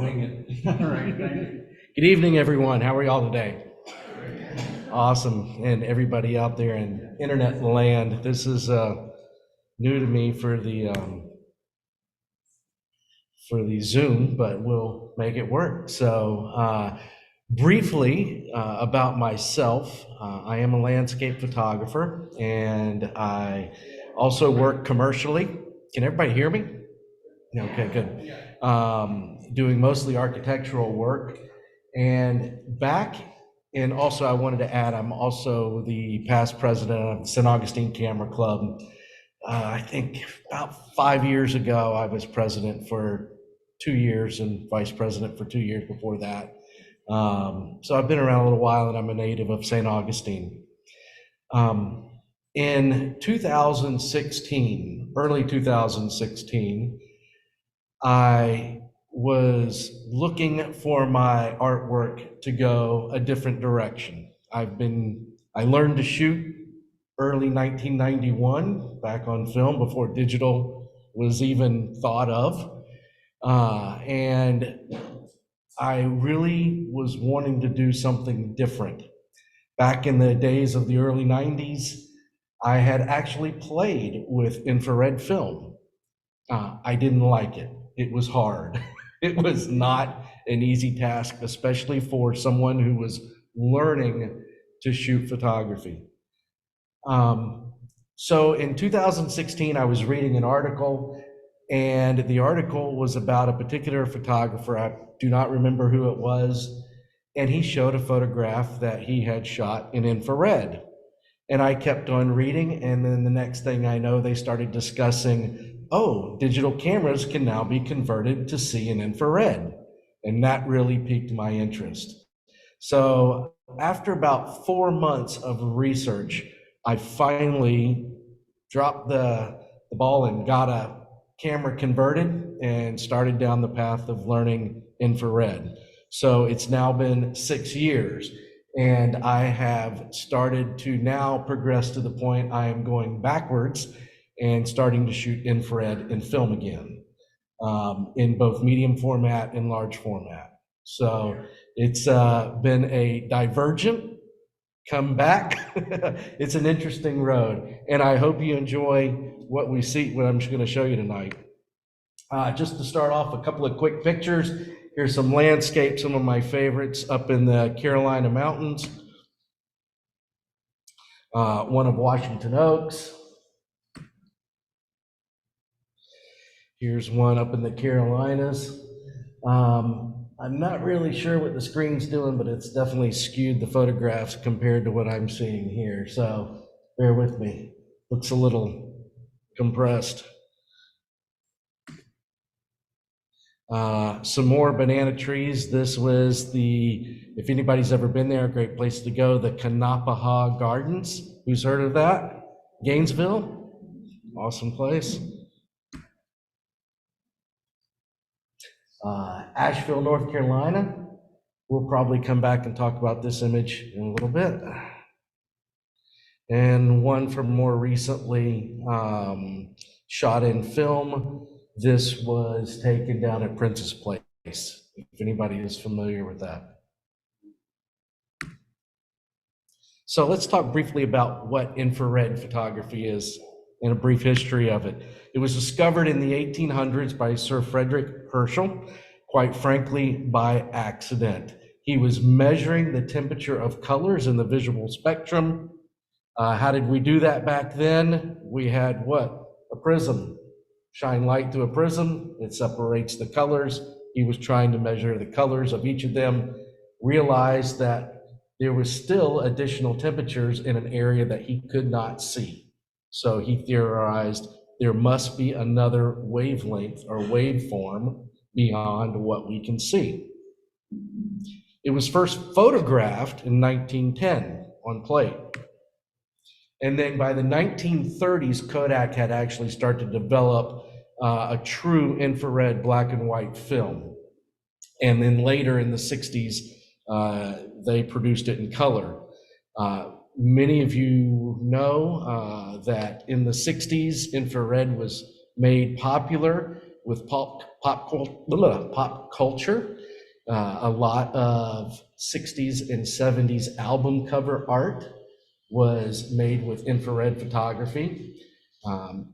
wing it. All right, thank you. Good evening, everyone. How are y'all today? Awesome. And everybody out there in internet land, this is new to me for the Zoom, but we'll make it work. So briefly about myself, I am a landscape photographer, and I also work commercially. Can everybody hear me? Okay, good. Doing mostly architectural work. And also I wanted to add, I'm also the past president of the St. Augustine Camera Club. I think about 5 years ago, I was president for 2 years and vice president for 2 years before that. So I've been around a little while, and I'm a native of St. Augustine. In 2016, early 2016, I was looking for my artwork to go a different direction. I learned to shoot early 1991, back on film before digital was even thought of. And I really was wanting to do something different. Back in the days of the early 90s, I had actually played with infrared film. I didn't like it. It was hard. It was not an easy task, especially for someone who was learning to shoot photography. So in 2016, I was reading an article, and the article was about a particular photographer. I do not remember who it was. And he showed a photograph that he had shot in infrared. And I kept on reading, and then the next thing I know, they started discussing, oh, digital cameras can now be converted to see in infrared. And that really piqued my interest. So after about 4 months of research, I finally dropped the ball and got a camera converted and started down the path of learning infrared. So it's now been 6 years. And I have started to now progress to the point I am going backwards and starting to shoot infrared in film again, in both medium format and large format. So it's been a divergent come back. It's an interesting road, and I hope you enjoy what I'm just going to show you tonight. Just to start off, a couple of quick pictures. Here's some landscapes, some of my favorites up in the Carolina mountains. One of Washington Oaks. Here's one up in the Carolinas. I'm not really sure what the screen's doing, but it's definitely skewed the photographs compared to what I'm seeing here. So bear with me. Looks a little compressed. Some more banana trees. This was if anybody's ever been there, a great place to go, the Kanapaha Gardens. Who's heard of that? Gainesville? Awesome place. Asheville, North Carolina. We'll probably come back and talk about this image in a little bit. And one from more recently, shot in film. This was taken down at Princess Place, if anybody is familiar with that. So let's talk briefly about what infrared photography is and a brief history of it. It was discovered in the 1800s by Sir Frederick Herschel, quite frankly, by accident. He was measuring the temperature of colors in the visual spectrum. How did we do that back then? We had what? A prism. Shine light through a prism, it separates the colors. He was trying to measure the colors of each of them, realized that there was still additional temperatures in an area that he could not see. So he theorized there must be another wavelength or waveform beyond what we can see. It was first photographed in 1910 on plate. And then by the 1930s, Kodak had actually started to develop a true infrared black and white film. And then later in the 60s, they produced it in color. Many of you know that in the 60s, infrared was made popular with pop culture. A lot of 60s and 70s album cover art was made with infrared photography.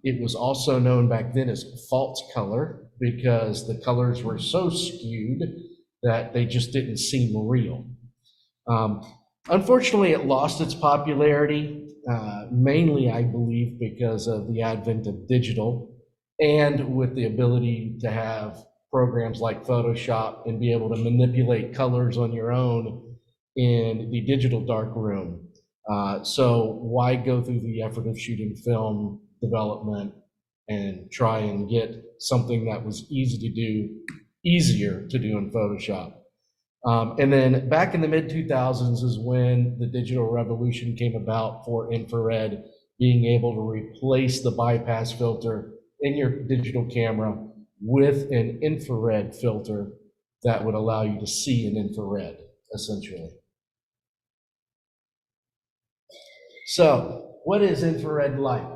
It was also known back then as false color because the colors were so skewed that they just didn't seem real. Um, Unfortunately, it lost its popularity, mainly, I believe, because of the advent of digital and with the ability to have programs like Photoshop and be able to manipulate colors on your own in the digital darkroom. So why go through the effort of shooting film development and try and get something that was easier to do in Photoshop? And then back in the mid 2000s is when the digital revolution came about for infrared, being able to replace the bypass filter in your digital camera with an infrared filter that would allow you to see in infrared, essentially. So, what is infrared light?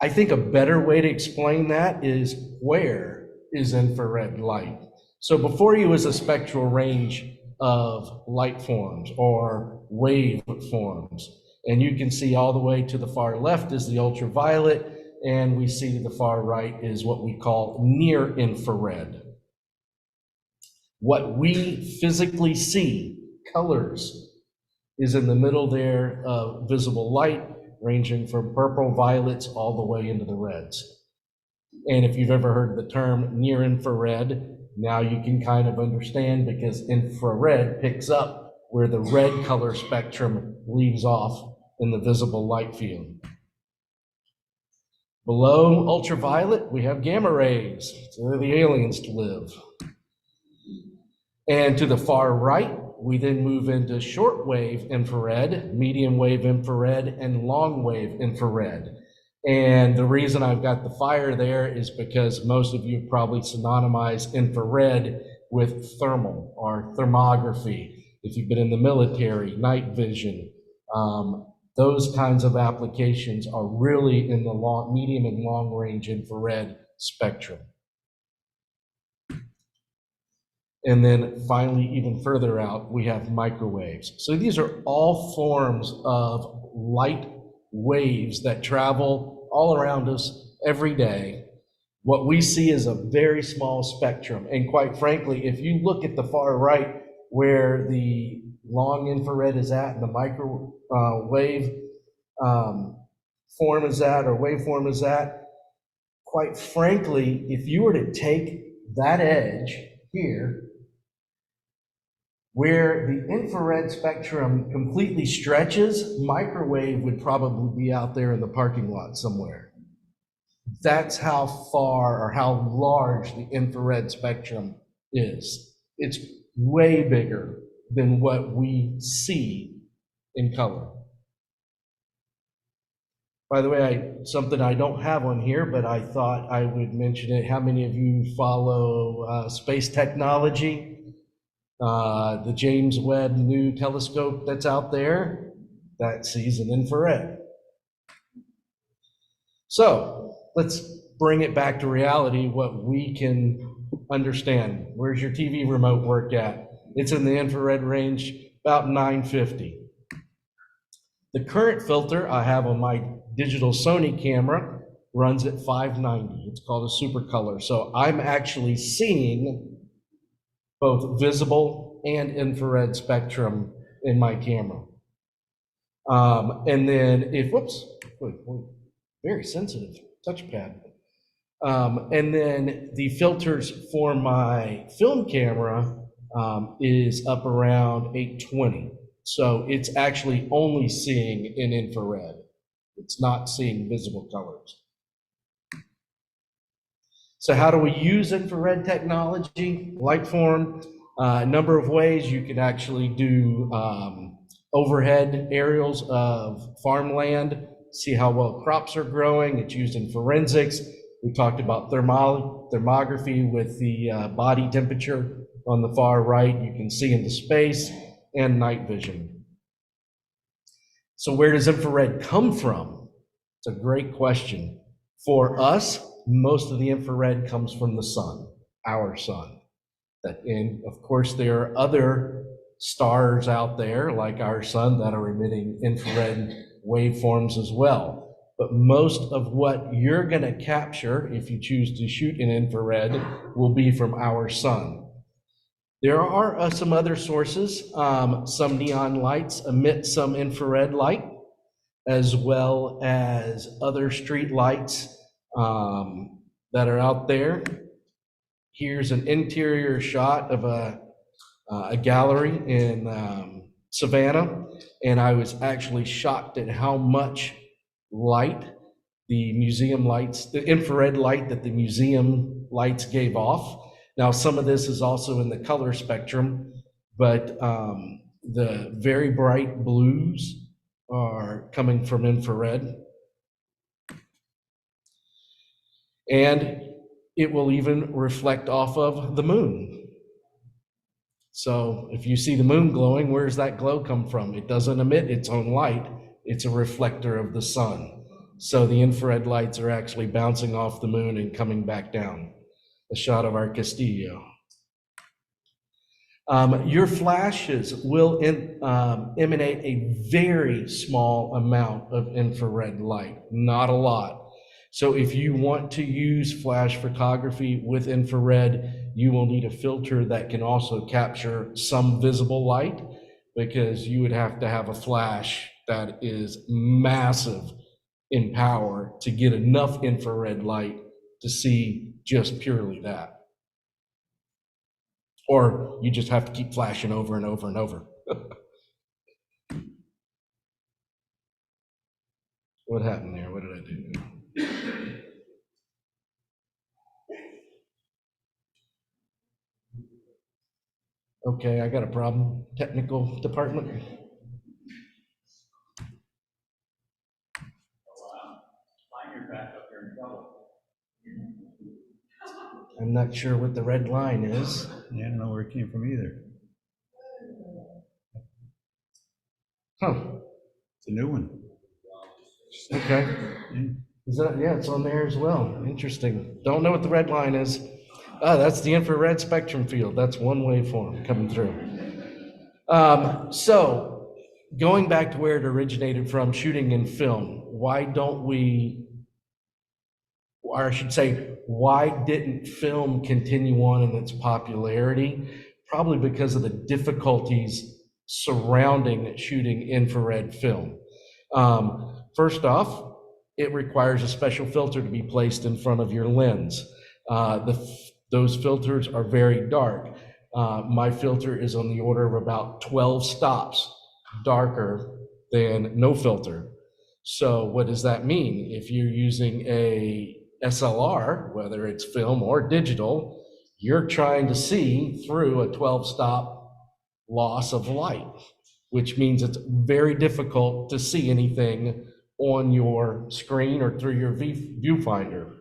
I think a better way to explain that is, where is infrared light? So before you was a spectral range of light forms or wave forms. And you can see all the way to the far left is the ultraviolet, and we see to the far right is what we call near infrared. What we physically see, colors, is in the middle there of visible light, ranging from purple, violets, all the way into the reds. And if you've ever heard the term near infrared, now you can kind of understand, because infrared picks up where the red color spectrum leaves off in the visible light field. Below ultraviolet, we have gamma rays, so where the aliens live. And to the far right, we then move into short wave infrared, medium wave infrared, and long wave infrared. And the reason I've got the fire there is because most of you probably synonymize infrared with thermal or thermography. If you've been in the military, night vision, those kinds of applications are really in the medium and long range infrared spectrum. And then finally, even further out, we have microwaves. So these are all forms of light waves that travel all around us every day. What we see is a very small spectrum. And quite frankly, if you look at the far right, where the long infrared is at and the microwave form is at, or waveform is at, quite frankly, if you were to take that edge here, where the infrared spectrum completely stretches, microwave would probably be out there in the parking lot somewhere. That's how far or how large the infrared spectrum is. It's way bigger than what we see in color. By the way, something I don't have on here, but I thought I would mention it. How many of you follow space technology? The James Webb new telescope that's out there, that sees an infrared. So let's bring it back to reality, what we can understand. Where's your TV remote work at? It's in the infrared range, about 950. The current filter I have on my digital Sony camera runs at 590. It's called a super color. So I'm actually seeing both visible and infrared spectrum in my camera. And then if, whoops, very sensitive touchpad. And then the filters for my film camera is up around 820. So it's actually only seeing in infrared. It's not seeing visible colors. So how do we use infrared technology? Lightform, a number of ways. You can actually do overhead aerials of farmland, see how well crops are growing. It's used in forensics. We talked about thermography with the body temperature on the far right. You can see into space, and night vision. So where does infrared come from? It's a great question. For us, most of the infrared comes from the sun, our sun. And of course, there are other stars out there like our sun that are emitting infrared waveforms as well. But most of what you're going to capture, if you choose to shoot in infrared, will be from our sun. There are some other sources. Some neon lights emit some infrared light, as well as other street lights that are out there. Here's an interior shot of a gallery in Savannah, and I was actually shocked at how much light the museum lights, the infrared light that the museum lights gave off. Now, some of this is also in the color spectrum, but the very bright blues are coming from infrared. And it will even reflect off of the moon. So if you see the moon glowing, where does that glow come from? It doesn't emit its own light. It's a reflector of the sun. So the infrared lights are actually bouncing off the moon and coming back down. A shot of our Castillo. Your flashes will emanate a very small amount of infrared light, not a lot. So if you want to use flash photography with infrared, you will need a filter that can also capture some visible light, because you would have to have a flash that is massive in power to get enough infrared light to see just purely that. Or you just have to keep flashing over and over and over. What happened there? What did I do? Okay, I got a problem. Technical department. I'm not sure what the red line is. Yeah, I don't know where it came from either. Huh. It's a new one. Okay. Yeah. Is that, yeah, it's on there as well. Interesting. Don't know what the red line is. Ah, that's the infrared spectrum field. That's one waveform coming through. So going back to where it originated from, shooting in film, why don't we, or I should say, why didn't film continue on in its popularity? Probably because of the difficulties surrounding shooting infrared film. First off, it requires a special filter to be placed in front of your lens. Those filters are very dark. My filter is on the order of about 12 stops darker than no filter. So what does that mean? If you're using a SLR, whether it's film or digital, you're trying to see through a 12-stop loss of light, which means it's very difficult to see anything on your screen or through your viewfinder.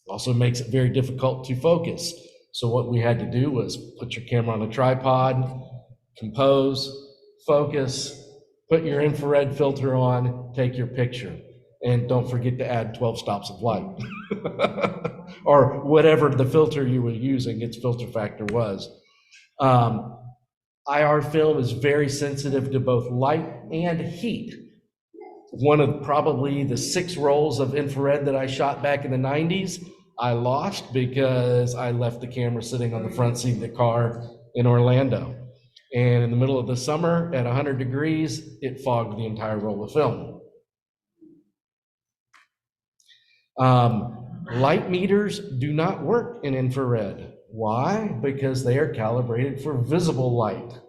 Also makes it very difficult to focus. So what we had to do was put your camera on a tripod, compose, focus, put your infrared filter on, take your picture. And don't forget to add 12 stops of light. Or whatever the filter you were using, its filter factor was. IR film is very sensitive to both light and heat. One of probably the 6 rolls of infrared that I shot back in the 90s, I lost because I left the camera sitting on the front seat of the car in Orlando. And in the middle of the summer at 100 degrees, it fogged the entire roll of film. Light meters do not work in infrared. Why? Because they are calibrated for visible light.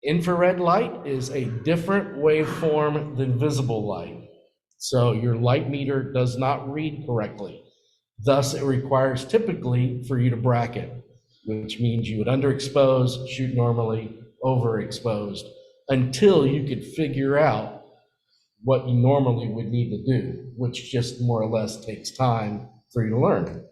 Infrared light is a different waveform than visible light. So your light meter does not read correctly. Thus, it requires typically for you to bracket, which means you would underexpose, shoot normally, overexposed, until you could figure out what you normally would need to do, which just more or less takes time for you to learn.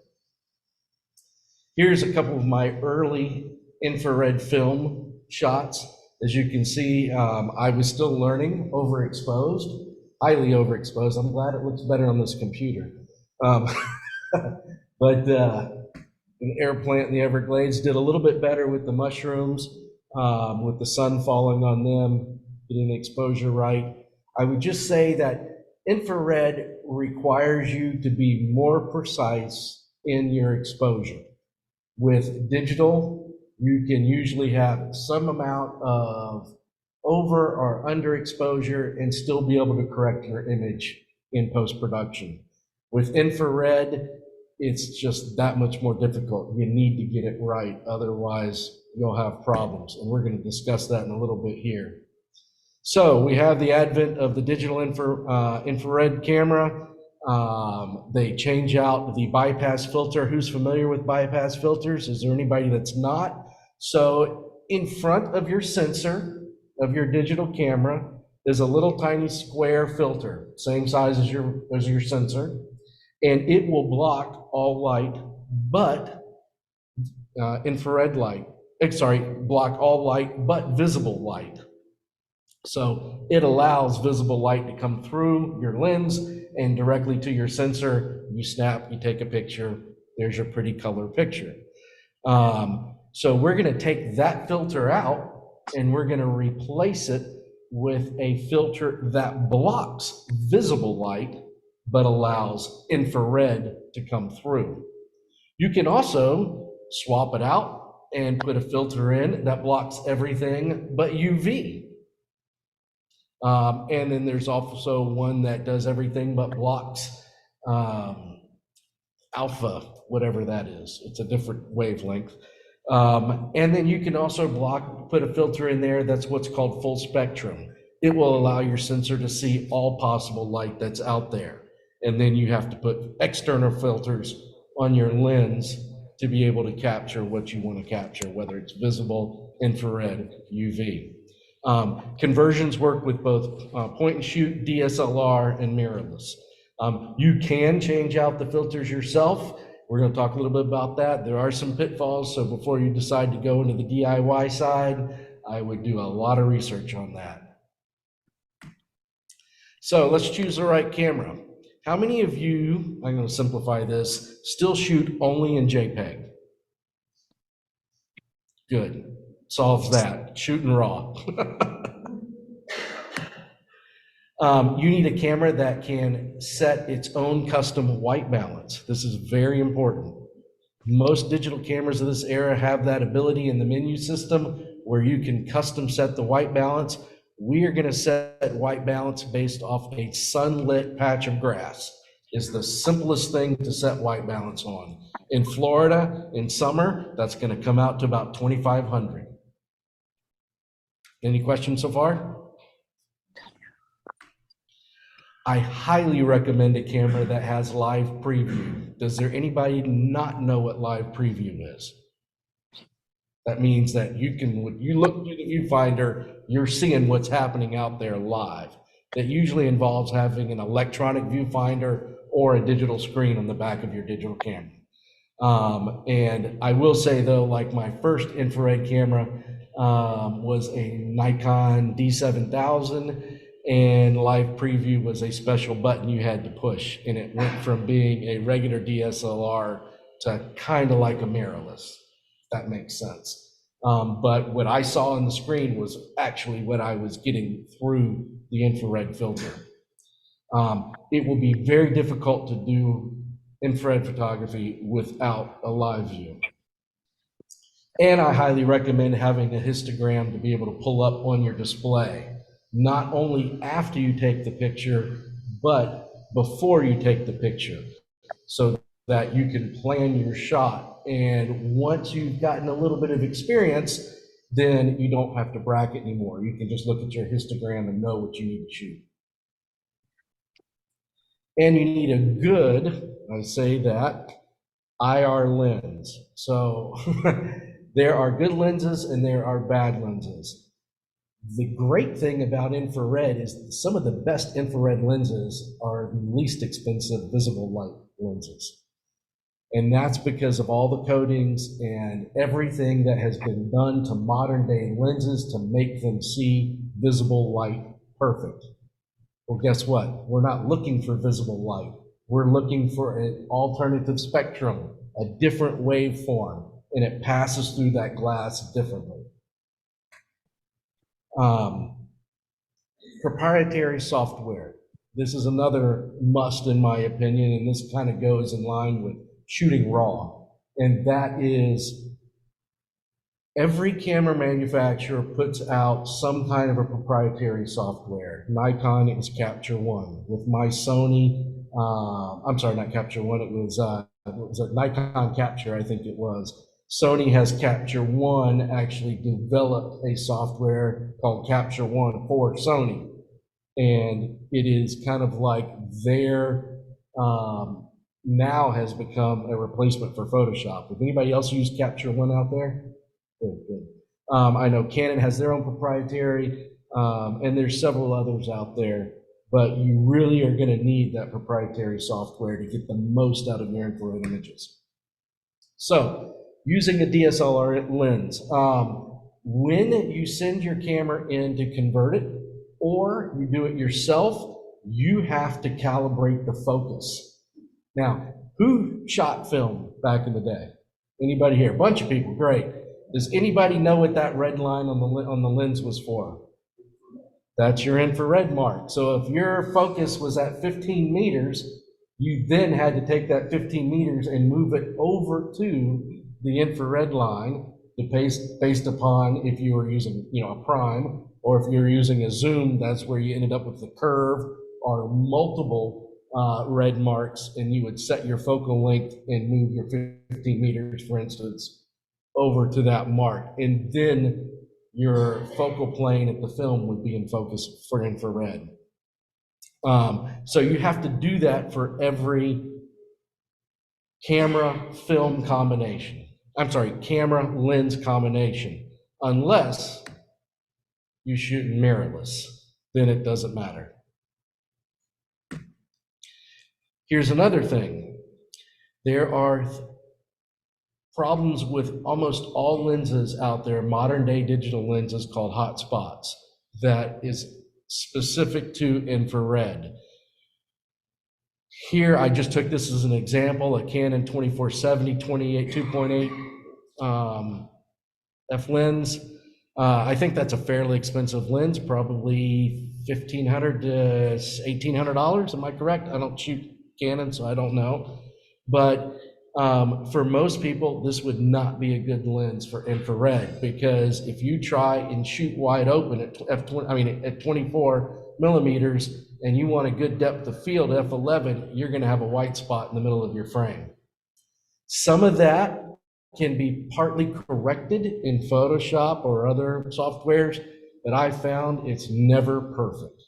Here's a couple of my early infrared film shots. As you can see, I was still learning, overexposed, highly overexposed. I'm glad it looks better on this computer. Um, but an air plant in the Everglades did a little bit better with the mushrooms, with the sun falling on them, getting the exposure right. I would just say that infrared requires you to be more precise in your exposure. With digital, you can usually have some amount of over or under exposure and still be able to correct your image in post-production. With infrared, it's just that much more difficult. You need to get it right, otherwise you'll have problems. And we're going to discuss that in a little bit here. So we have the advent of the digital infrared camera. They change out the bypass filter. Who's familiar with bypass filters? Is there anybody that's not? So in front of your sensor of your digital camera is a little tiny square filter, same size as your sensor, and it will block all light but infrared light. Sorry, block all light but visible light. So it allows visible light to come through your lens and directly to your sensor. You snap, you take a picture, there's your pretty color picture. So we're going to take that filter out and we're going to replace it with a filter that blocks visible light but allows infrared to come through. You can also swap it out and put a filter in that blocks everything but UV. And then there's also one that does everything but blocks alpha, whatever that is. It's a different wavelength. And then you can also put a filter in there that's what's called full spectrum. It will allow your sensor to see all possible light that's out there. And then you have to put external filters on your lens to be able to capture what you want to capture, whether it's visible, infrared, UV. Conversions work with both point and shoot, DSLR, and mirrorless. You can change out the filters yourself. We're going to talk a little bit about that. There are some pitfalls, so before you decide to go into the DIY side, I would do a lot of research on that. So let's choose the right camera. How many of you, I'm going to simplify this, still shoot only in JPEG? Good. Solves that. Shooting raw. You need a camera that can set its own custom white balance. This is very important. Most digital cameras of this era have that ability in the menu system where you can custom set the white balance. We are going to set white balance based off a sunlit patch of grass. Is the simplest thing to set white balance on. In Florida, in summer, that's going to come out to about 2,500. Any questions so far? I highly recommend a camera that has live preview. Does there anybody not know what live preview is? That means that when you look through the viewfinder, you're seeing what's happening out there live. That usually involves having an electronic viewfinder or a digital screen on the back of your digital camera. And I will say though, like my first infrared camera was a Nikon D7000, and live preview was a special button you had to push, and it went from being a regular DSLR to kind of like a mirrorless, if that makes sense. But what I saw on the screen was actually what I was getting through the infrared filter. It will be very difficult to do infrared photography without a live view. And I highly recommend having a histogram to be able to pull up on your display, not only after you take the picture, but before you take the picture, so that you can plan your shot. And once you've gotten a little bit of experience, then you don't have to bracket anymore. You can just look at your histogram and know what you need to shoot. And you need a good, I say that, IR lens. So there are good lenses and there are bad lenses. The great thing about infrared is that some of the best infrared lenses are the least expensive visible light lenses. And that's because of all the coatings and everything that has been done to modern day lenses to make them see visible light perfect. Well, guess what? We're not looking for visible light. We're looking for an alternative spectrum, a different waveform, and it passes through that glass differently. Proprietary software. This is another must in my opinion, and this kind of goes in line with shooting raw. And that is every camera manufacturer puts out some kind of a proprietary software. Nikon is Capture One. With my Sony, I'm sorry, not Capture One, it was a Nikon Capture, I think it was. Sony has Capture One actually developed a software called Capture One for Sony. And it is kind of like their, now has become a replacement for Photoshop. If anybody else use Capture One out there? Good, good. I know Canon has their own proprietary, and there's several others out there, but you really are going to need that proprietary software to get the most out of your infrared images. So, using a DSLR lens, when you send your camera in to convert it, or you do it yourself, you have to calibrate the focus. Now, who shot film back in the day? Anybody here? A bunch of people, great. Does anybody know what that red line on the lens was for? That's your infrared mark. So if your focus was at 15 meters, you then had to take that 15 meters and move it over to the infrared line based upon if you were using, a prime, or if you're using a zoom, that's where you ended up with the curve or multiple red marks, and you would set your focal length and move your 15 meters, for instance, over to that mark. And then your focal plane at the film would be in focus for infrared. So you have to do that for every camera film combination. I'm sorry, camera lens combination, unless you shoot mirrorless, then it doesn't matter. Here's another thing. There are problems with almost all lenses out there, modern day digital lenses called hotspots, that is specific to infrared. Here, I just took this as an example, a Canon 2470 2.8 f lens. I think that's a fairly expensive lens, probably $1,500 to $1,800. Am I correct? I don't shoot Canon, so I don't know. But for most people, this would not be a good lens for infrared, because if you try and shoot wide open at 24 millimeters and you want a good depth of field at f11, you're going to have a white spot in the middle of your frame. Some of that can be partly corrected in Photoshop or other softwares, but I found it's never perfect.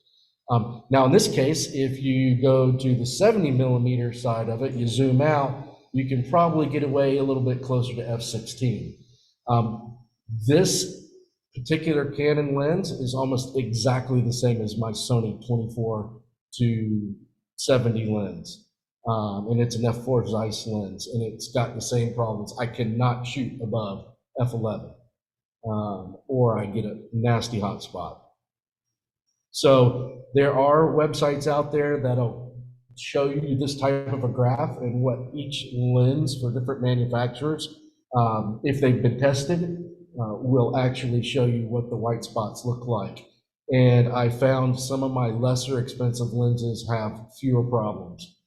Now, in this case, if you go to the 70 millimeter side of it, you zoom out, you can probably get away a little bit closer to f16. This particular Canon lens is almost exactly the same as my Sony 24 to 70 lens. And it's an f4 Zeiss lens, and it's got the same problems. I cannot shoot above f11, or I get a nasty hot spot. So there are websites out there that'll show you this type of a graph and what each lens for different manufacturers, if they've been tested, will actually show you what the white spots look like. And I found some of my lesser expensive lenses have fewer problems.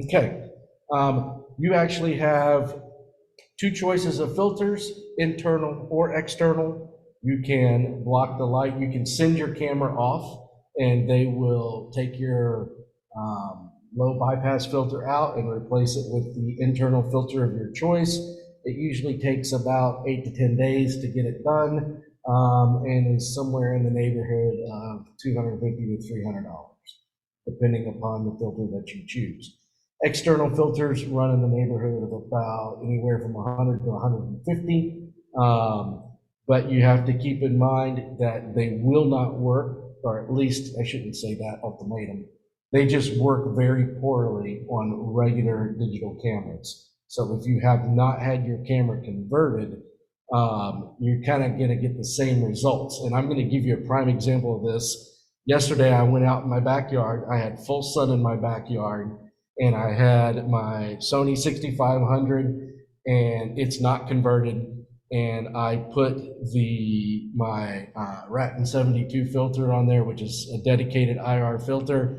Okay, you actually have two choices of filters, internal or external. You can block the light. You can send your camera off, and they will take your low bypass filter out and replace it with the internal filter of your choice. It usually takes about 8 to 10 days to get it done, and is somewhere in the neighborhood of $250 to $300, depending upon the filter that you choose. External filters run in the neighborhood of about anywhere from 100 to 150, but you have to keep in mind that they will not work, or at least I shouldn't say that ultimatum. They just work very poorly on regular digital cameras. So if you have not had your camera converted, you're kind of going to get the same results. And I'm going to give you a prime example of this. Yesterday, I went out in my backyard. I had full sun in my backyard, and I had my Sony 6500, and it's not converted. And I put my Ratten 72 filter on there, which is a dedicated IR filter.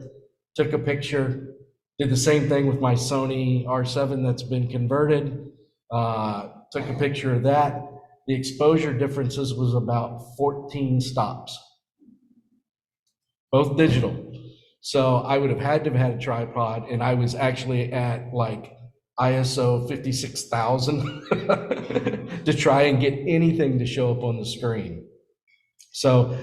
Took a picture. Did the same thing with my Sony R7 that's been converted. Took a picture of that. The exposure differences was about 14 stops, both digital. So I would have had to have had a tripod, and I was actually at like ISO 56,000 to try and get anything to show up on the screen. So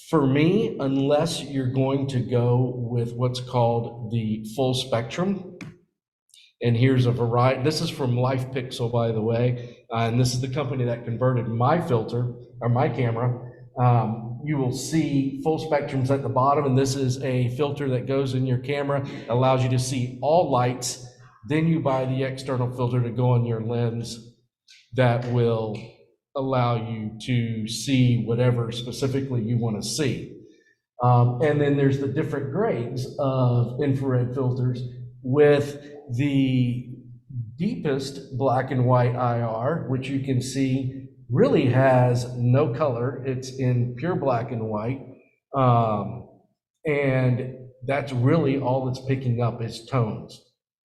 for me, unless you're going to go with what's called the full spectrum, and here's a variety, this is from Life Pixel, by the way, and this is the company that converted my filter, or my camera. You will see full spectrums at the bottom, and this is a filter that goes in your camera, allows you to see all lights. Then you buy the external filter to go on your lens that will allow you to see whatever specifically you want to see. And then there's the different grades of infrared filters, with the deepest black and white IR, which you can see really has no color. It's in pure black and white. And that's really all it's picking up is tones.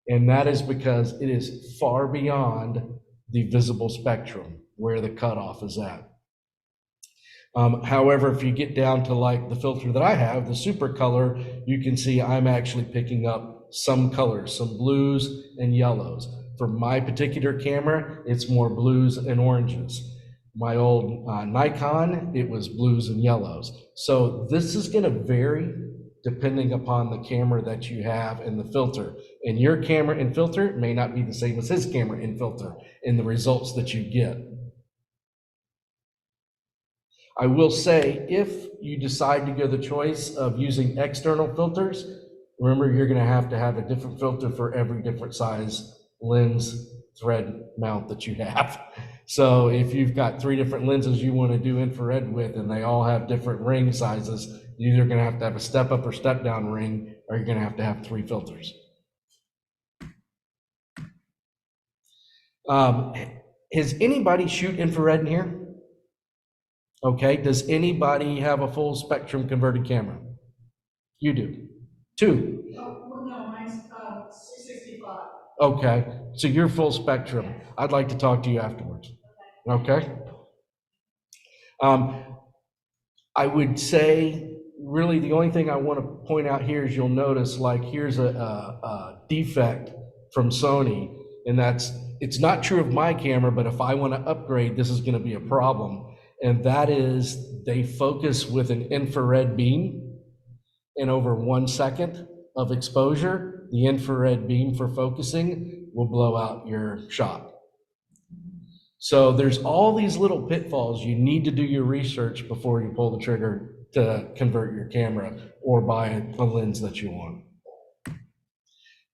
And that is because it is far beyond the visible spectrum where the cutoff is at. However, if you get down to like the filter that I have, the super color, you can see I'm actually picking up some colors, some blues and yellows. For my particular camera, it's more blues and oranges. My old Nikon, it was blues and yellows. So this is going to vary depending upon the camera that you have and the filter. And your camera and filter may not be the same as his camera and filter in the results that you get. I will say, if you decide to go the choice of using external filters, remember you're going to have a different filter for every different size lens thread mount that you have. So if you've got 3 different lenses you want to do infrared with, and they all have different ring sizes, you're either going to have a step up or step down ring, or you're going to have 3 filters. Has anybody shoot infrared in here? Okay, does anybody have a full spectrum converted camera? You do. 2. Oh, no, mine's 665. Okay, so you're full spectrum. I'd like to talk to you afterwards. Okay? I would say, really, the only thing I want to point out here is you'll notice, like, here's a defect from Sony, and it's not true of my camera, but if I want to upgrade, this is going to be a problem. And that is, they focus with an infrared beam, and over 1 second of exposure, the infrared beam for focusing will blow out your shot. So there's all these little pitfalls. You need to do your research before you pull the trigger to convert your camera or buy a lens that you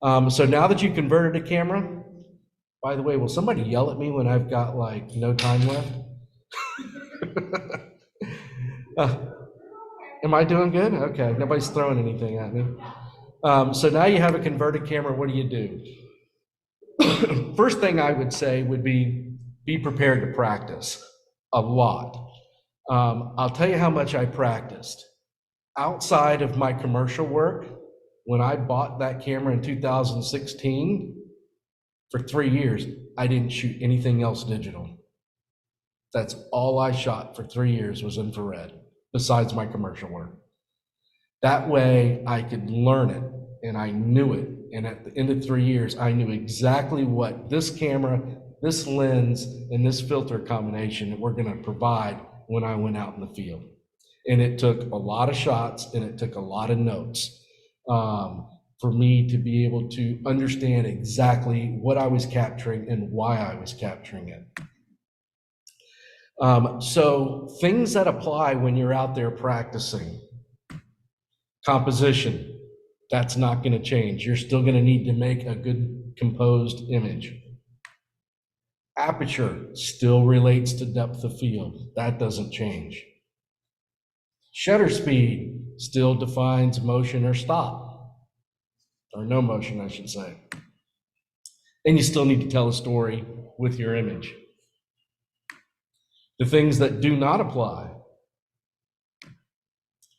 want. So now that you converted a camera, by the way, will somebody yell at me when I've got like no time left? Am I doing good? Okay, nobody's throwing anything at me. So now you have a converted camera, what do you do? First thing I would say would be prepared to practice a lot. I'll tell you how much I practiced. Outside of my commercial work, when I bought that camera in 2016, for 3 years, I didn't shoot anything else digital. That's all I shot for 3 years was infrared, besides my commercial work. That way I could learn it, and I knew it. And at the end of 3 years, I knew exactly what this camera, this lens, and this filter combination were going to provide when I went out in the field. And it took a lot of shots, and it took a lot of notes for me to be able to understand exactly what I was capturing and why I was capturing it. So things that apply when you're out there practicing. Composition, that's not going to change. You're still going to need to make a good composed image. Aperture still relates to depth of field. That doesn't change. Shutter speed still defines motion or stop, or no motion, I should say. And you still need to tell a story with your image. The things that do not apply,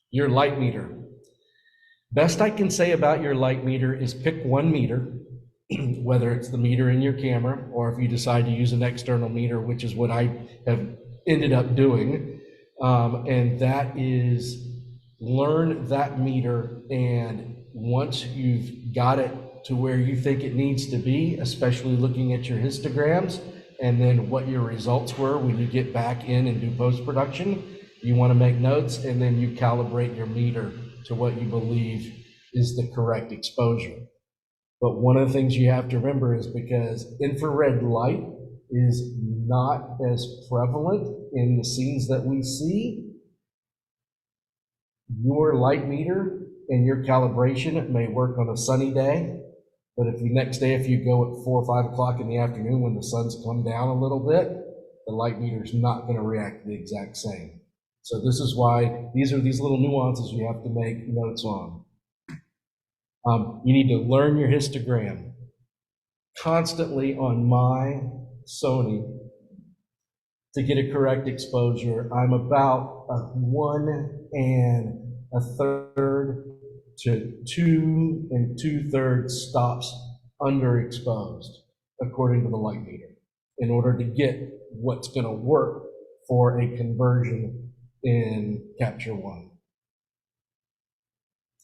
your light meter. Best I can say about your light meter is pick one meter, whether it's the meter in your camera, or if you decide to use an external meter, which is what I have ended up doing. And that is learn that meter. And once you've got it to where you think it needs to be, especially looking at your histograms, and then what your results were when you get back in and do post-production, you want to make notes, and then you calibrate your meter to what you believe is the correct exposure. But one of the things you have to remember is because infrared light is not as prevalent in the scenes that we see, your light meter and your calibration may work on a sunny day, but if the next day, if you go at 4 or 5 o'clock in the afternoon when the sun's come down a little bit, the light meter is not going to react the exact same. So this is why these are these little nuances you have to make notes on. You need to learn your histogram constantly on my Sony to get a correct exposure. I'm about a 1 1/3 to 2 2/3 stops underexposed according to the light meter in order to get what's going to work for a conversion in Capture One.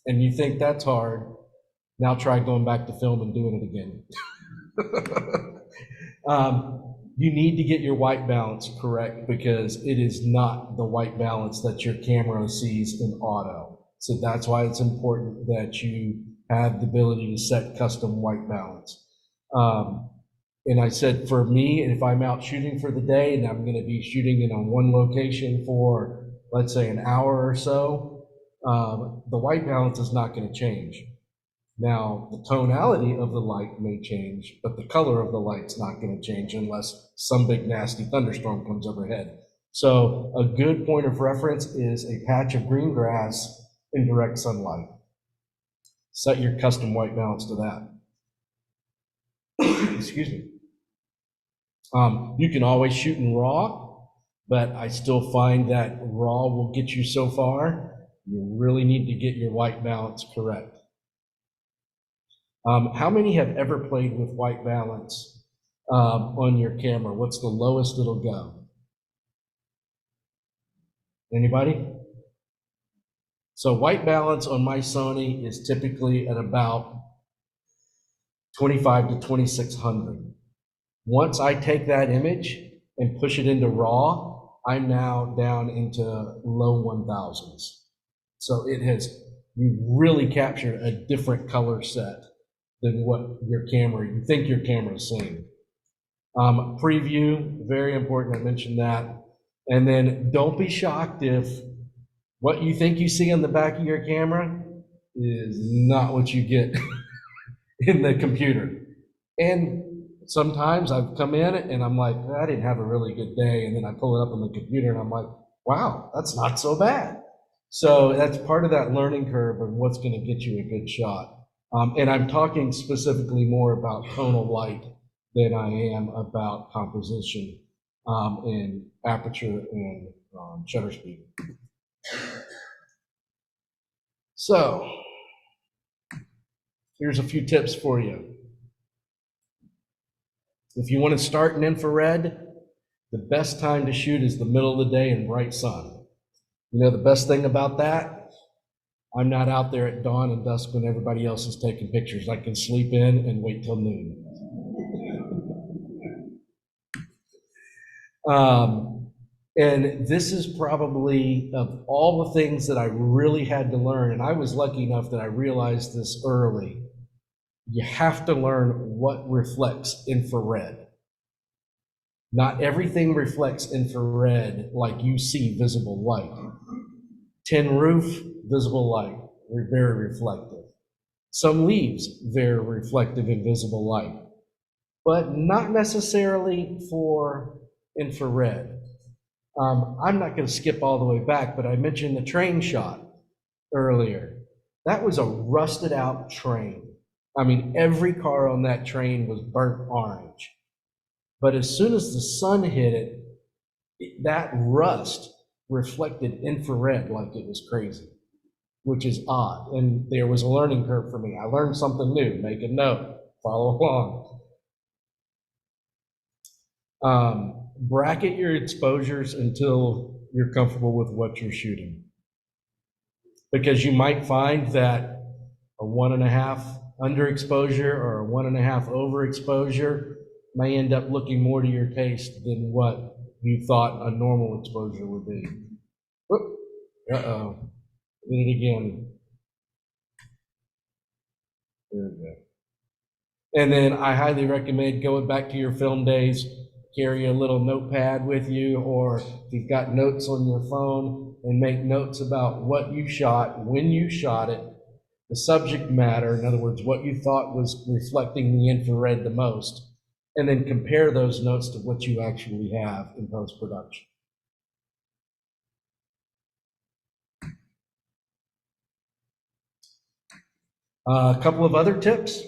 And you think that's hard, now try going back to film and doing it again. You need to get your white balance correct because it is not the white balance that your camera sees in auto. So that's why it's important that you have the ability to set custom white balance. And I said, for me, if I'm out shooting for the day and I'm going to be shooting in on one location for, let's say, an hour or so, the white balance is not going to change. Now, the tonality of the light may change, but the color of the light's not going to change unless some big nasty thunderstorm comes overhead. So a good point of reference is a patch of green grass in direct sunlight. Set your custom white balance to that. Excuse me. You can always shoot in RAW, but I still find that RAW will get you so far. You really need to get your white balance correct. How many have ever played with white balance on your camera? What's the lowest it'll go? Anybody? So white balance on my Sony is typically at about 25 to 2600. Once I take that image and push it into RAW, I'm now down into low 1000s. So you really captured a different color set than what you think your camera is seeing. Preview, very important, I mentioned that. And then don't be shocked if what you think you see on the back of your camera is not what you get in the computer. And sometimes I've come in and I'm like, I didn't have a really good day. And then I pull it up on the computer and I'm like, wow, that's not so bad. So that's part of that learning curve of what's going to get you a good shot. And I'm talking specifically more about tonal light than I am about composition and aperture and shutter speed. So here's a few tips for you. If you want to start in infrared, the best time to shoot is the middle of the day in bright sun. You know the best thing about that? I'm not out there at dawn and dusk when everybody else is taking pictures. I can sleep in and wait till noon. And this is probably, of all the things that I really had to learn, and I was lucky enough that I realized this early, you have to learn what reflects infrared. Not everything reflects infrared like you see visible light. Tin roof, visible light, very reflective. Some leaves, very reflective in visible light, but not necessarily for infrared. I'm not going to skip all the way back, but I mentioned the train shot earlier. That was a rusted out train. I mean, every car on that train was burnt orange. But as soon as the sun hit it, that rust reflected infrared like it was crazy, which is odd. And there was a learning curve for me. I learned something new. Make a note, follow along. Bracket your exposures until you're comfortable with what you're shooting. Because you might find that a 1.5 underexposure or a 1.5 overexposure may end up looking more to your taste than what you thought a normal exposure would be. Uh-oh. Did it again. There we go. And then I highly recommend going back to your film days, carry a little notepad with you, or if you've got notes on your phone, and make notes about what you shot, when you shot it, the subject matter, in other words, what you thought was reflecting the infrared the most, and then compare those notes to what you actually have in post-production. A couple of other tips.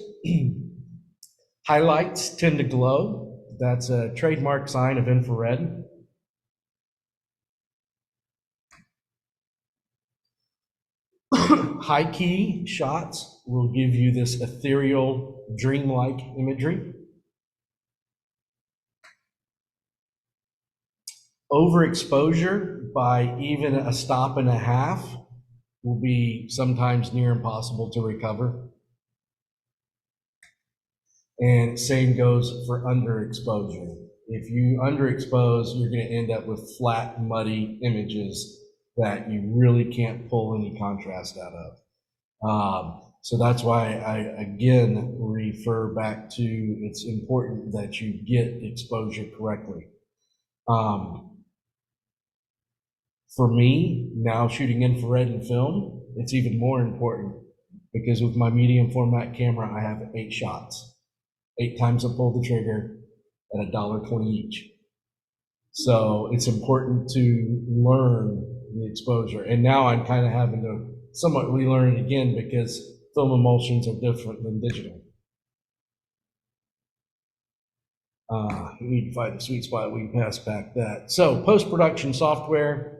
Highlights tend to glow. That's a trademark sign of infrared. High key shots will give you this ethereal, dreamlike imagery. Overexposure by even a stop and a half will be sometimes near impossible to recover. And same goes for underexposure. If you underexpose, you're going to end up with flat, muddy images that you really can't pull any contrast out of. So that's why I again refer back to it's important that you get exposure correctly. For me, now shooting infrared and film, it's even more important because with my medium format camera, I have 8 shots. 8 times I pull the trigger at $1.20 each. So it's important to learn the exposure. And now I'm kind of having to somewhat relearn it again because film emulsions are different than digital. We need to find a sweet spot. We can pass back that. So post-production software.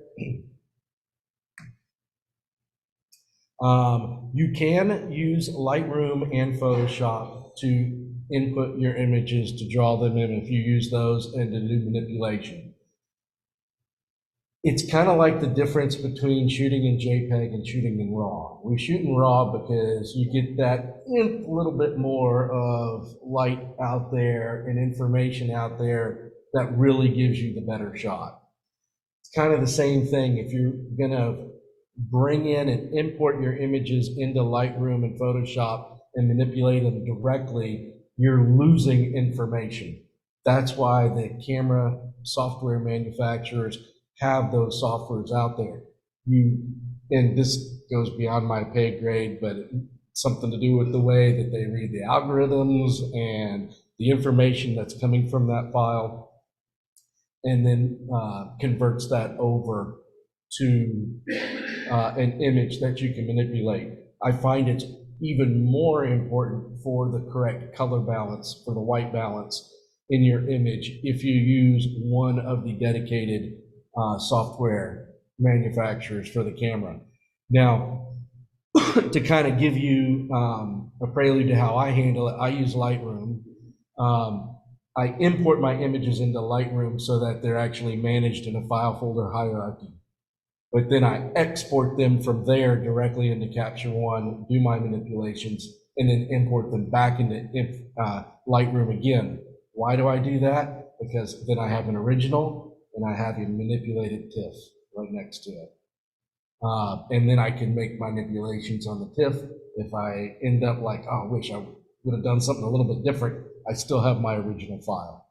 You can use Lightroom and Photoshop to input your images to draw them in if you use those and to do manipulation. It's kind of like the difference between shooting in JPEG and shooting in RAW. We shoot in RAW because you get that little bit more of light out there and information out there that really gives you the better shot. It's kind of the same thing if you're gonna bring in and import your images into Lightroom and Photoshop and manipulate them directly, you're losing information. That's why the camera software manufacturers have those softwares out there. And this goes beyond my pay grade, but it's something to do with the way that they read the algorithms and the information that's coming from that file, and then converts that over to an image that you can manipulate. I find it's even more important for the correct color balance, for the white balance in your image if you use one of the dedicated software manufacturers for the camera. Now, to kind of give you a prelude to how I handle it, I use Lightroom. I import my images into Lightroom so that they're actually managed in a file folder hierarchy. But then I export them from there directly into Capture One, do my manipulations, and then import them back into Lightroom again. Why do I do that? Because then I have an original and I have a manipulated TIFF right next to it. And then I can make manipulations on the TIFF. If I end up like, oh, I wish I would have done something a little bit different, I still have my original file.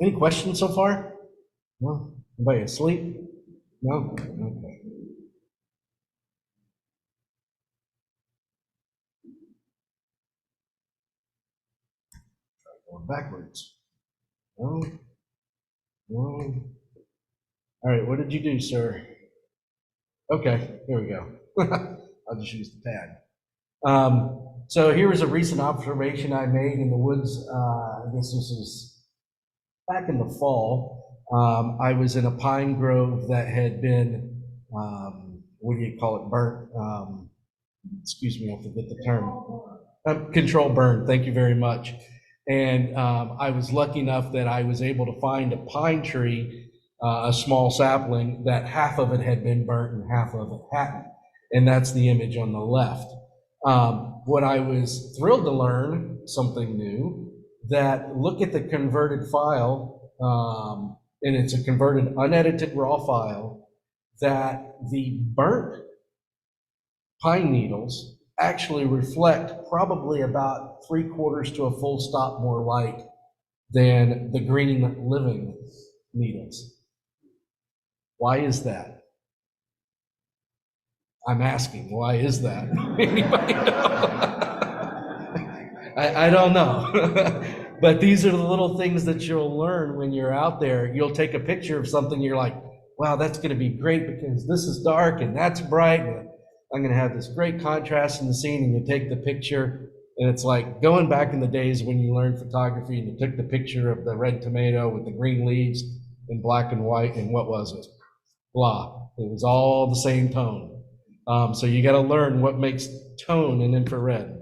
Any questions so far? No? Anybody asleep? No? Okay. Going backwards. No. No. All right, what did you do, sir? Okay, here we go. I'll just use the pad. So here was a recent observation I made in the woods. I guess this is back in the fall. I was in a pine grove that had been, what do you call it, burnt? Excuse me, I forget the term. Control burn, thank you very much. And I was lucky enough that I was able to find a pine tree, a small sapling, that half of it had been burnt and half of it hadn't. And that's the image on the left. What I was thrilled to learn, something new, that look at the converted file, and it's a converted unedited raw file, that the burnt pine needles actually reflect probably about 3/4 to a full stop more light than the green living needles. Why is that? I'm asking, why is that? Anybody know? I don't know. But these are the little things that you'll learn when you're out there. You'll take a picture of something, you're like, wow, that's going to be great because this is dark and that's bright. And I'm going to have this great contrast in the scene. And you take the picture, and it's like going back in the days when you learned photography and you took the picture of the red tomato with the green leaves in black and white. And what was it? Blah. It was all the same tone. So you got to learn what makes tone in infrared.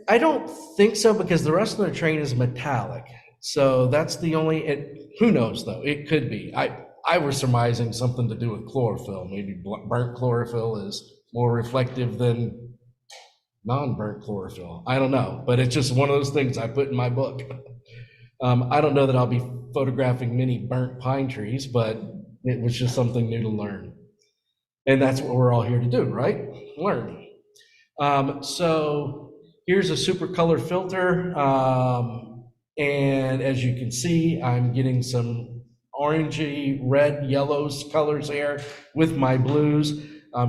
I don't think so, because the rest of the train is metallic. So that's the only, who knows though, it could be. I was surmising something to do with chlorophyll. Maybe burnt chlorophyll is more reflective than non-burnt chlorophyll. I don't know, but it's just one of those things I put in my book. I don't know that I'll be photographing many burnt pine trees, but it was just something new to learn. And that's what we're all here to do, right? Learn. So here's a super color filter. And as you can see, I'm getting some orangey, red, yellows colors here with my blues.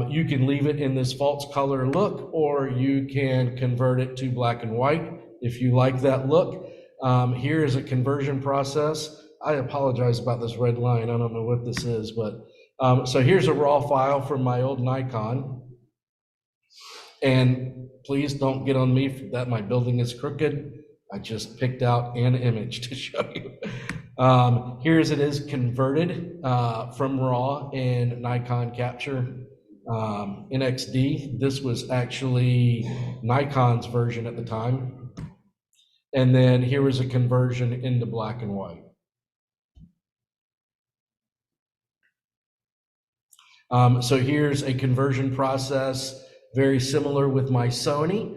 You can leave it in this false color look, or you can convert it to black and white if you like that look. Here is a conversion process. I apologize about this red line. I don't know what this is, but so here's a raw file from my old Nikon. And please don't get on me that my building is crooked. I just picked out an image to show you. Here as it is converted from RAW in Nikon Capture NXD. This was actually Nikon's version at the time. And then here was a conversion into black and white. So here's a conversion process, very similar with my Sony.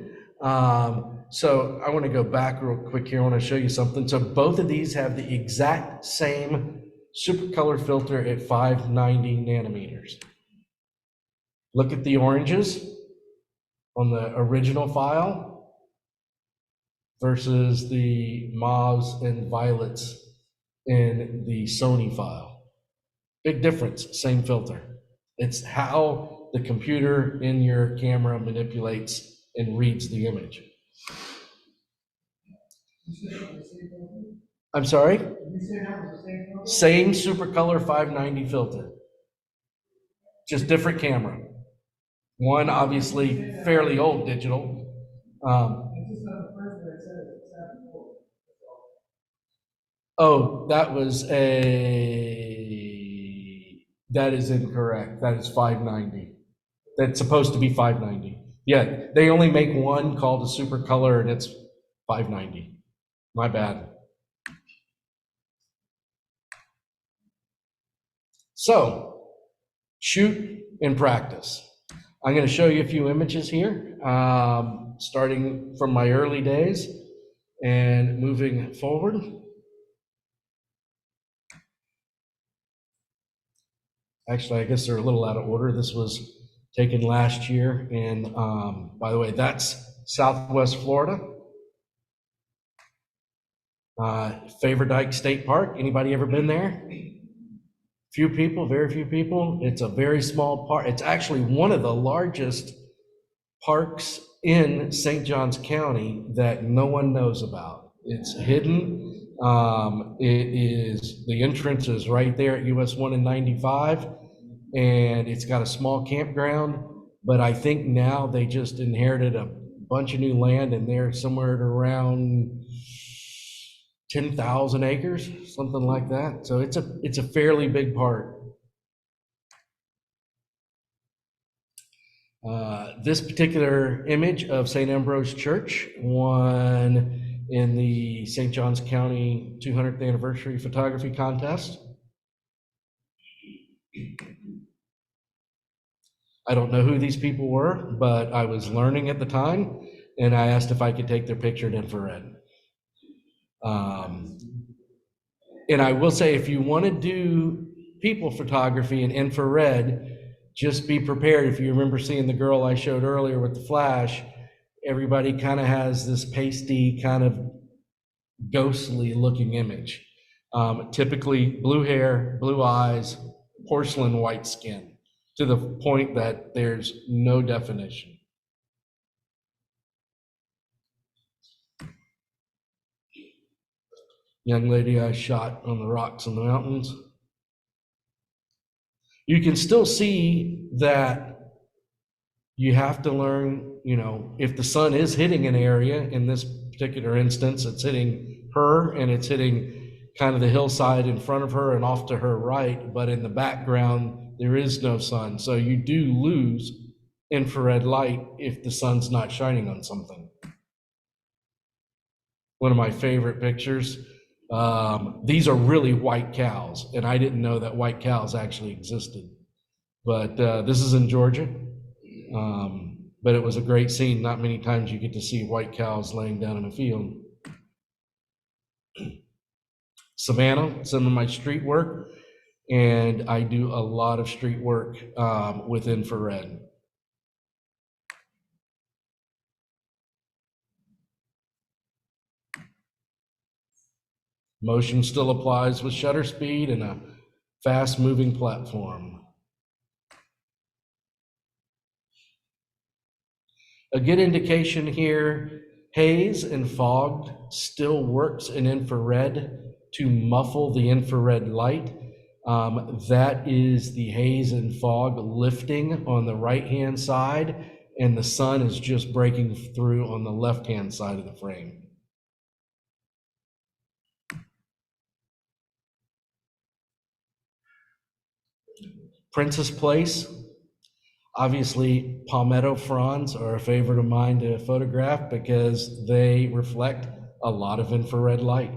So I want to go back real quick here. I want to show you something. So both of these have the exact same super color filter at 590 nanometers. Look at the oranges on the original file versus the mauves and violets in the Sony file. Big difference, same filter. It's how the computer in your camera manipulates and reads the image. I'm sorry? Same super color 590 filter. Just different camera. One obviously fairly old digital. Oh, that is incorrect. That is 590. That's supposed to be 590. Yeah, they only make one called a super color, and it's 590. My bad. So, shoot and practice. I'm going to show you a few images here, starting from my early days and moving forward. Actually, I guess they're a little out of order. This was taken last year, and by the way, that's Southwest Florida. Favordike State Park. Anybody ever been there? Few people, very few people. It's a very small park. It's actually one of the largest parks in St. Johns County that no one knows about. It's hidden. The entrance is right there at US 1 and 95, and it's got a small campground. But I think now they just inherited a bunch of new land, and they're somewhere at around 10,000 acres, something like that. So it's a fairly big park. This particular image of St. Ambrose Church won in the St. Johns County 200th anniversary photography contest. I don't know who these people were, but I was learning at the time, and I asked if I could take their picture in infrared. And I will say, if you want to do people photography in infrared, just be prepared. If you remember seeing the girl I showed earlier with the flash, everybody kind of has this pasty, kind of ghostly looking image. Typically blue hair, blue eyes, porcelain white skin, to the point that there's no definition. Young lady I shot on the rocks in the mountains. You can still see that you have to learn, if the sun is hitting an area, in this particular instance, it's hitting her and it's hitting kind of the hillside in front of her and off to her right, but in the background, there is no sun. So you do lose infrared light if the sun's not shining on something. One of my favorite pictures. These are really white cows, and I didn't know that white cows actually existed. But this is in Georgia. But it was a great scene. Not many times you get to see white cows laying down in a field. Savannah, some of my street work, and I do a lot of street work with infrared. Motion still applies with shutter speed and a fast moving platform. A good indication here, haze and fog still works in infrared to muffle the infrared light. That is the haze and fog lifting on the right-hand side, and the sun is just breaking through on the left-hand side of the frame. Princess Place. Obviously, palmetto fronds are a favorite of mine to photograph because they reflect a lot of infrared light.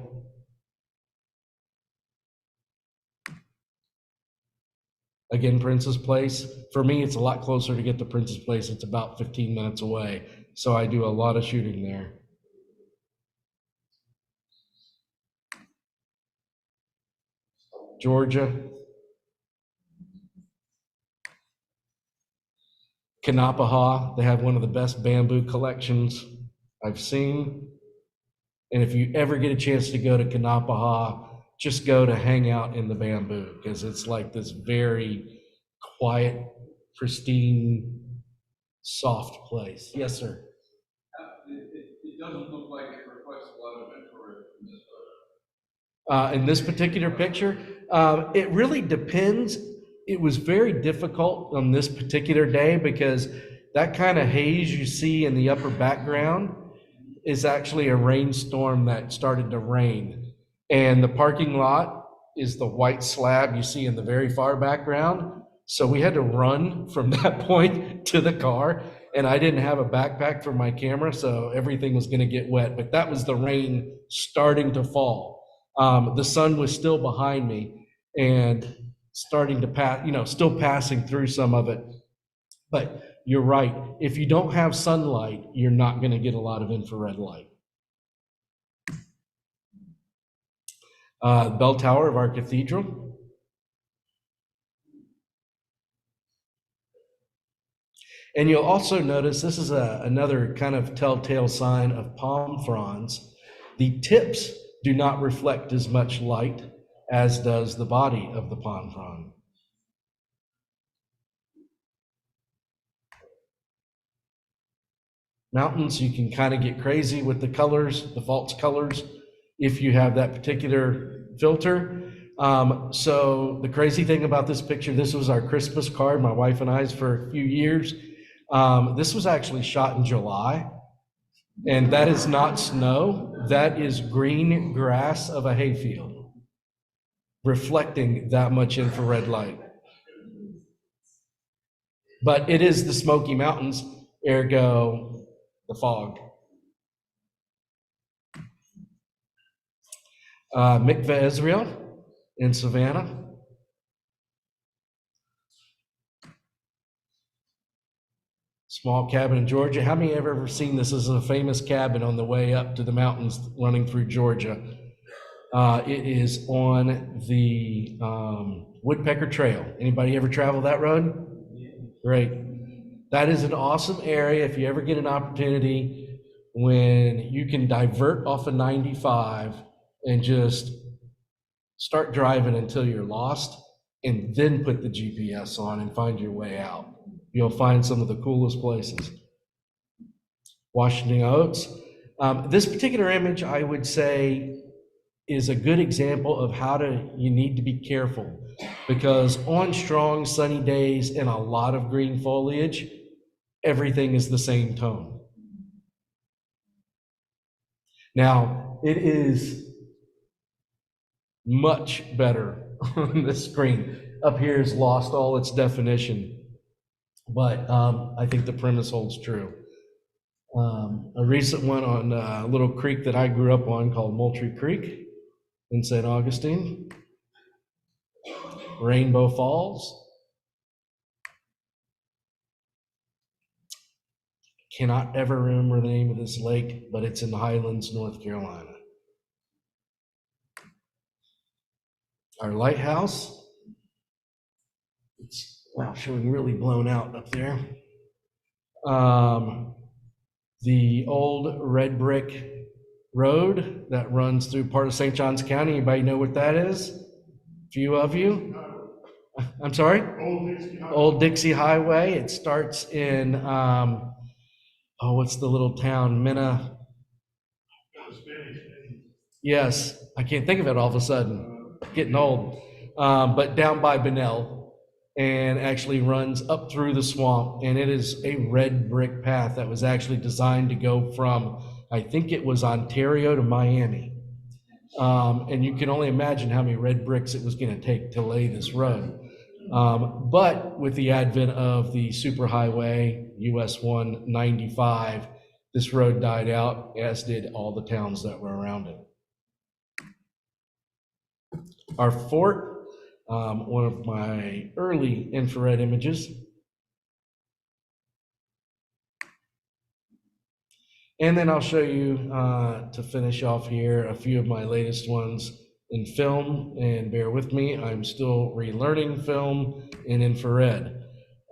Again, Princess Place. For me, it's a lot closer to get to Princess Place. It's about 15 minutes away. So I do a lot of shooting there. Georgia. Kanapaha, they have one of the best bamboo collections I've seen. And if you ever get a chance to go to Kanapaha, just go to hang out in the bamboo, because it's like this very quiet, pristine, soft place. Yes, sir. It doesn't look like it reflects a lot of infrared in this photo. In this particular picture, it really depends. It was very difficult on this particular day because that kind of haze you see in the upper background is actually a rainstorm that started to rain. And the parking lot is the white slab you see in the very far background. So we had to run from that point to the car, and I didn't have a backpack for my camera, so everything was going to get wet. But that was the rain starting to fall. The sun was still behind me and starting to pass, still passing through some of it. But you're right. If you don't have sunlight, you're not going to get a lot of infrared light. Bell tower of our cathedral. And you'll also notice this is another kind of telltale sign of palm fronds. The tips do not reflect as much light as does the body of the palm frond. mountains, you can kind of get crazy with the colors, the false colors, if you have that particular filter. So the crazy thing about this picture, this was our Christmas card, my wife and I's for a few years. This was actually shot in July, and that is not snow. That is green grass of a hayfield, reflecting that much infrared light. But it is the Smoky Mountains, ergo the fog. Mikveh Israel in Savannah. Small cabin in Georgia. How many have ever seen this as a famous cabin on the way up to the mountains running through Georgia? It is on the Woodpecker Trail. Anybody ever travel that road? Great. That is an awesome area if you ever get an opportunity when you can divert off of 95 and just start driving until you're lost and then put the GPS on and find your way out. You'll find some of the coolest places. Washington Oaks. This particular image, I would say, is a good example of you need to be careful, because on strong sunny days and a lot of green foliage, everything is the same tone. Now, it is much better on the screen. Up here has lost all its definition, but I think the premise holds true. A recent one on a little creek that I grew up on called Moultrie Creek in St. Augustine. Rainbow Falls. Cannot ever remember the name of this lake, but it's in the Highlands, North Carolina. Our lighthouse. It's showing really blown out up there. The old red brick road that runs through part of St. Johns County. Anybody know what that is? Few of you? I'm sorry? Old Dixie Highway. It starts in, what's the little town? Minna. Yes, I can't think of it all of a sudden. Getting old. But down by Bunnell, and actually runs up through the swamp. And it is a red brick path that was actually designed to go from, I think it was Ontario to Miami. And you can only imagine how many red bricks it was going to take to lay this road. But with the advent of the superhighway, US 195, this road died out, as did all the towns that were around it. Our fort, one of my early infrared images. And then I'll show you, to finish off here, a few of my latest ones in film, and bear with me, I'm still relearning film in infrared.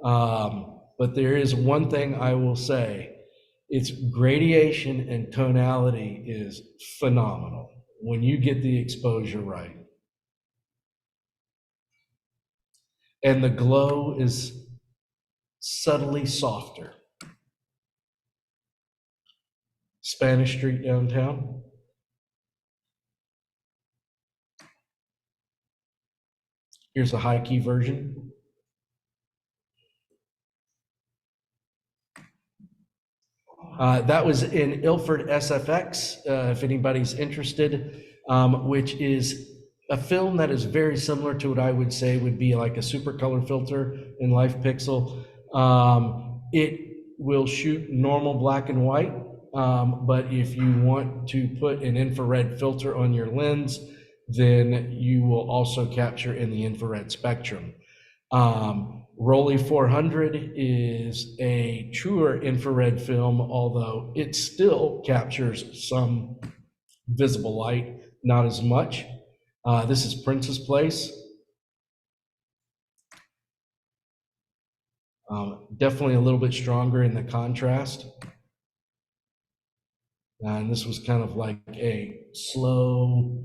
But there is one thing I will say, its gradation and tonality is phenomenal when you get the exposure right. And the glow is subtly softer. Spanish Street downtown. Here's a high key version. That was in Ilford SFX, if anybody's interested, which is a film that is very similar to what I would say would be like a super color filter in Life Pixel. It will shoot normal black and white, but if you want to put an infrared filter on your lens, then you will also capture in the infrared spectrum. Rolly 400 is a truer infrared film, although it still captures some visible light, not as much. This is Prince's Place. Definitely a little bit stronger in the contrast. And this was kind of like a slow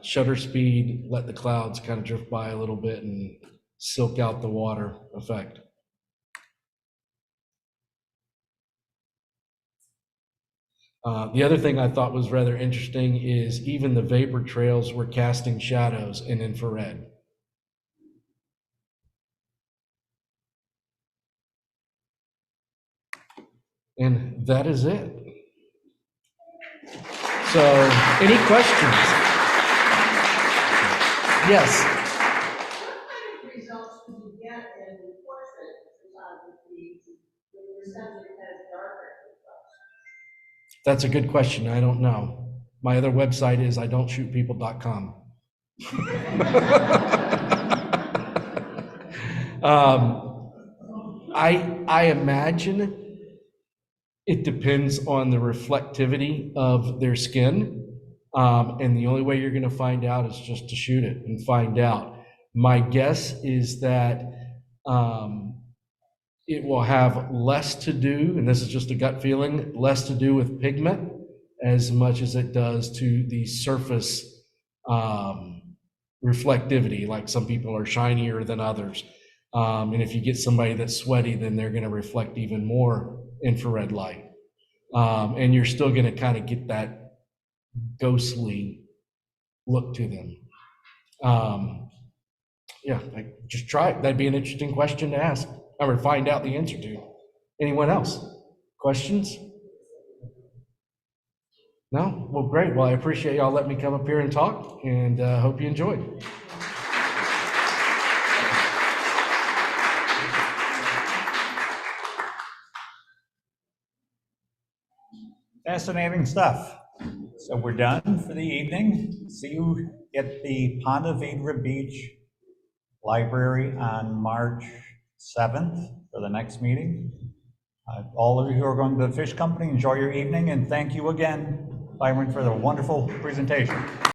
shutter speed, let the clouds kind of drift by a little bit and silk out the water effect. The other thing I thought was rather interesting is even the vapor trails were casting shadows in infrared. And that is it. So, any questions? Yes. What kind of results would you get in portrait photography when your subject has darker results? That's a good question. I don't know. My other website is idon'tshootpeople.com. I imagine it depends on the reflectivity of their skin. And the only way you're going to find out is just to shoot it and find out. My guess is that it will have less to do, and this is just a gut feeling, less to do with pigment as much as it does to the surface reflectivity. Like some people are shinier than others. And if you get somebody that's sweaty, then they're going to reflect even more infrared light. And you're still going to kind of get that ghostly look to them. Yeah, just try it. That'd be an interesting question to ask. I would find out the answer to. Anyone else? Questions? No? Well, great. Well, I appreciate y'all letting me come up here and talk, and hope you enjoyed. Fascinating stuff. So we're done for the evening. See you at the Ponte Vedra Beach Library on March 7th for the next meeting. All of you who are going to the fish company, enjoy your evening, and thank you again, Byron, for the wonderful presentation.